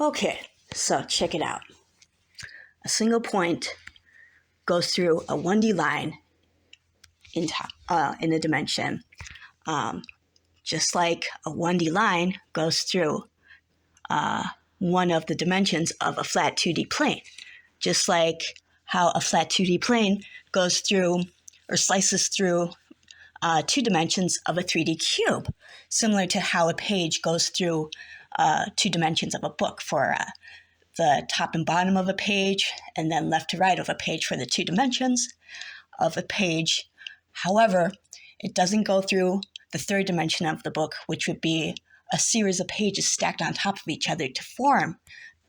Okay, so check it out. A single point goes through a 1D line in a dimension, just like a 1D line goes through one of the dimensions of a flat 2D plane, just like how a flat 2D plane goes through or slices through 2 dimensions of a 3D cube, similar to how a page goes through 2 dimensions of a book for the top and bottom of a page, and then left to right of a page for the 2 dimensions of a page. However, it doesn't go through the 3rd dimension of the book, which would be a series of pages stacked on top of each other to form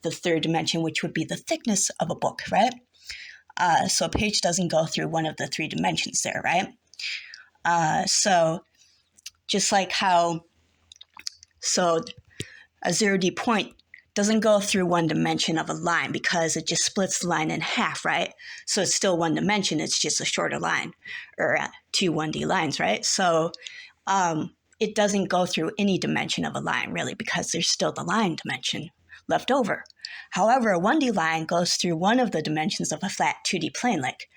the 3rd dimension, which would be the thickness of a book, right? So a page doesn't go through one of the 3 dimensions there, right? So just like how, a 0D point doesn't go through 1 dimension of a line because it just splits the line in half, right? So it's still 1 dimension, it's just a shorter line, or 2 1D lines, right? So it doesn't go through any dimension of a line, really, because there's still the line dimension left over. However, a 1D line goes through one of the dimensions of a flat 2D plane, like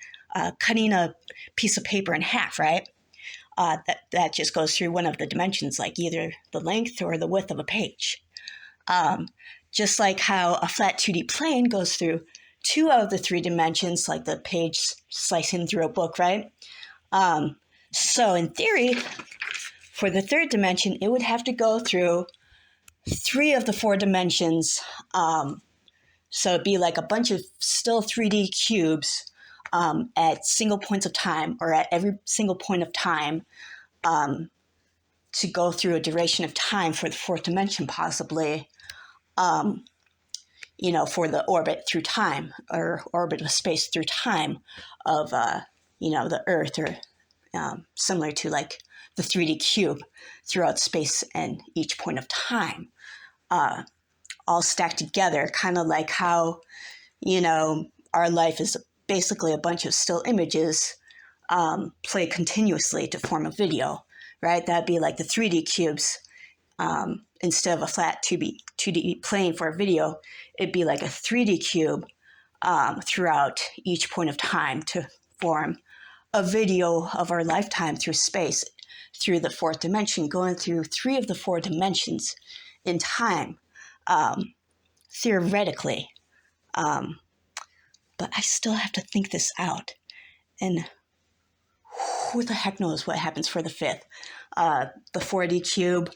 cutting a piece of paper in half, right? That just goes through one of the dimensions, like either the length or the width of a page. Just like how a flat 2D plane goes through 2 of the 3 dimensions, like the page slicing through a book, right? So in theory, for the 3rd dimension, it would have to go through 3 of the 4 dimensions. So it'd be like a bunch of still 3D cubes at single points of time, or at every single point of time, to go through a duration of time for the 4th dimension, possibly, for the orbit through time, or orbit of space through time of, the Earth, or similar to like the 3D cube throughout space and each point of time, all stacked together, kind of like how, our life is basically a bunch of still images played continuously to form a video, right? That'd be like the 3D cubes. Instead of a flat 2D plane for a video, it'd be like a 3D cube throughout each point of time to form a video of our lifetime through space, through the 4th dimension, going through 3 of the 4 dimensions in time, theoretically. But I still have to think this out. And who the heck knows what happens for the 5th? The 4D cube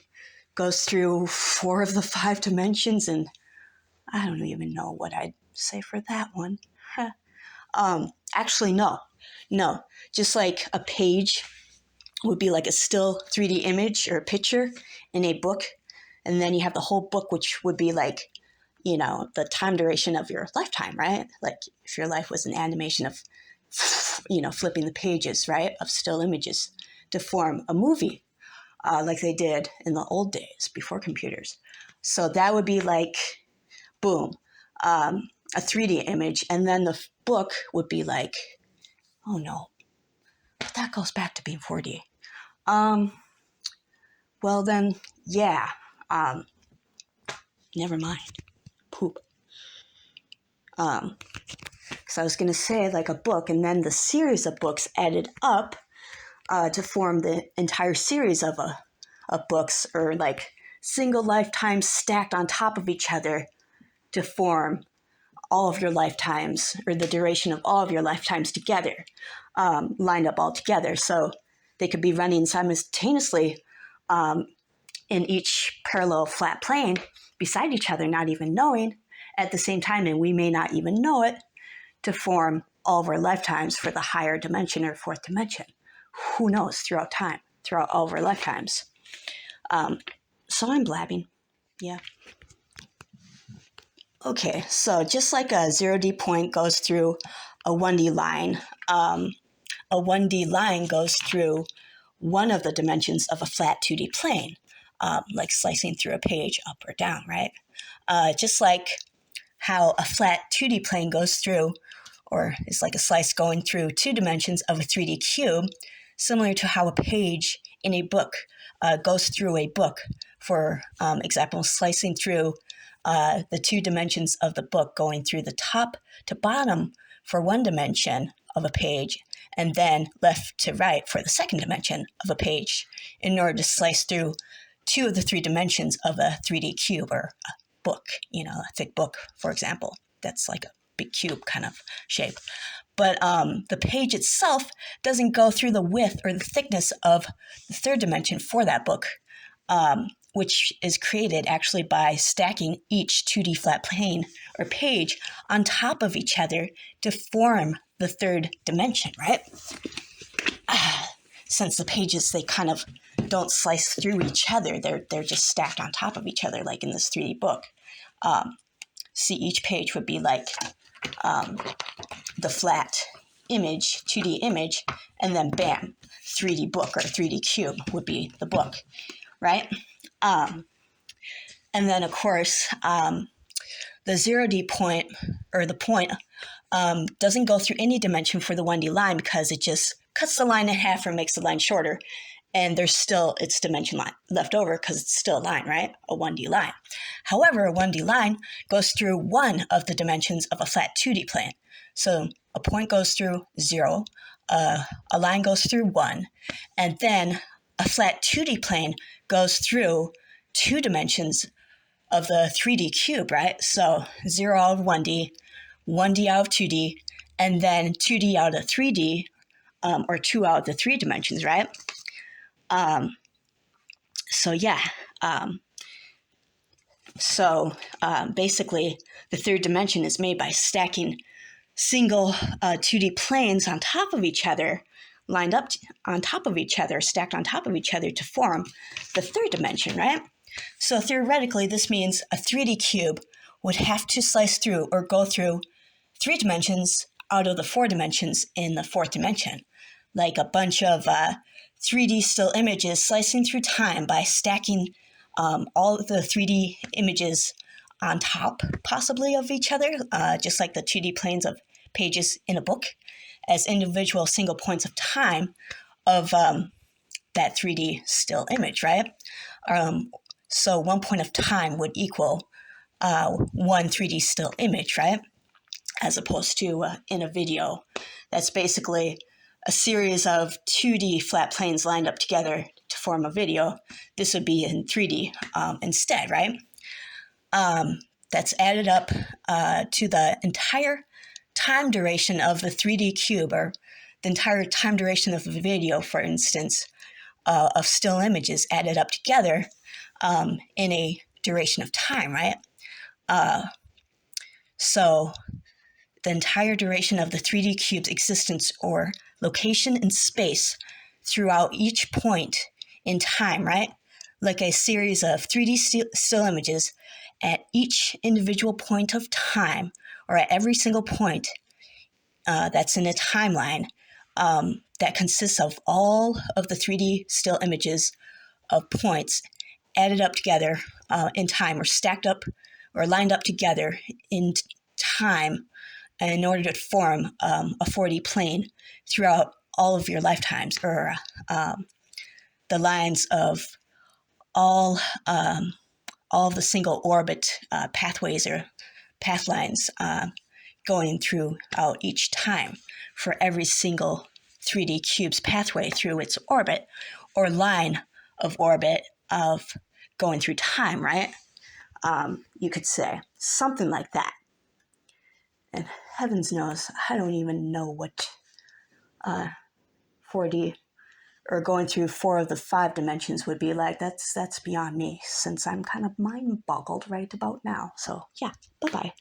goes through 4 of the 5 dimensions, and I don't even know what I'd say for that one. Actually, no. Just like a page would be like a still 3D image or a picture in a book, and then you have the whole book, which would be like, the time duration of your lifetime, right? Like if your life was an animation of, flipping the pages, right, of still images to form a movie, like they did in the old days before computers. So that would be like, boom, a 3D image, and then the book would be like, oh no, but that goes back to being 4D. Well then, yeah, never mind. Poop. So I was going to say like a book, and then the series of books added up to form the entire series of books, or like single lifetimes stacked on top of each other to form all of your lifetimes, or the duration of all of your lifetimes together, lined up all together. So they could be running simultaneously in each parallel flat plane beside each other, not even knowing at the same time, and we may not even know it, to form all of our lifetimes for the higher dimension or 4th dimension. Who knows, throughout time, throughout all of our lifetimes. So I'm blabbing. Yeah. Okay, so just like a 0D point goes through a 1D line, a 1D line goes through one of the dimensions of a flat 2D plane, like slicing through a page up or down, right? Just like how a flat 2D plane goes through, or is like a slice going through 2 dimensions of a 3D cube, similar to how a page in a book goes through a book For example, slicing through the 2 dimensions of the book, going through the top to bottom for 1 dimension of a page, and then left to right for the 2nd dimension of a page in order to slice through 2 of the 3 dimensions of a 3D cube or a book, a thick book, for example. That's like a big cube kind of shape. But the page itself doesn't go through the width or the thickness of the 3rd dimension for that book, which is created actually by stacking each 2D flat plane or page on top of each other to form the 3rd dimension, right? Since the pages, they kind of don't slice through each other, they're just stacked on top of each other, like in this 3D book. See, each page would be like the flat image, 2D image, and then bam, 3D book or 3D cube would be the book, right? And then, of course, the 0D point, or the point, doesn't go through any dimension for the 1D line because it just cuts the line in half or makes the line shorter, and there's still its dimension line left over because it's still a line, right? A 1D line. However, a 1D line goes through one of the dimensions of a flat 2D plane. So a point goes through 0, a line goes through 1, and then a flat 2D plane goes through 2 dimensions of the 3D cube, right? So 0 out of 1D, 1D out of 2D, and then 2D out of 3D, or 2 out of the 3 dimensions, right? Basically, the 3rd dimension is made by stacking single 2D planes on top of each other, lined up on top of each other, stacked on top of each other to form the 3rd dimension, right? So theoretically, this means a 3D cube would have to slice through or go through 3 dimensions out of the 4 dimensions in the 4th dimension, like a bunch of 3D still images slicing through time by stacking all of the 3D images on top, possibly, of each other, just like the 2D planes of pages in a book, as individual single points of time of that 3D still image, right? So 1 point of time would equal 1 3D still image, right? As opposed to in a video, that's basically a series of 2D flat planes lined up together to form a video. This would be in 3D instead, right? That's added up to the entire time duration of the 3D cube, or the entire time duration of the video, for instance, of still images added up together in a duration of time, right? So the entire duration of the 3D cube's existence or location in space throughout each point in time, right? Like a series of 3D still images at each individual point of time, or at every single point that's in a timeline that consists of all of the 3D still images of points added up together in time, or stacked up or lined up together in time in order to form a 4D plane throughout all of your lifetimes, or the lines of all of the single orbit pathways or path lines going throughout each time for every single 3D cube's pathway through its orbit or line of orbit of going through time, right? You could say something like that. And heavens knows, I don't even know what 4D or going through 4 of the 5 dimensions would be like. That's beyond me, since I'm kind of mind-boggled right about now. So yeah, bye-bye.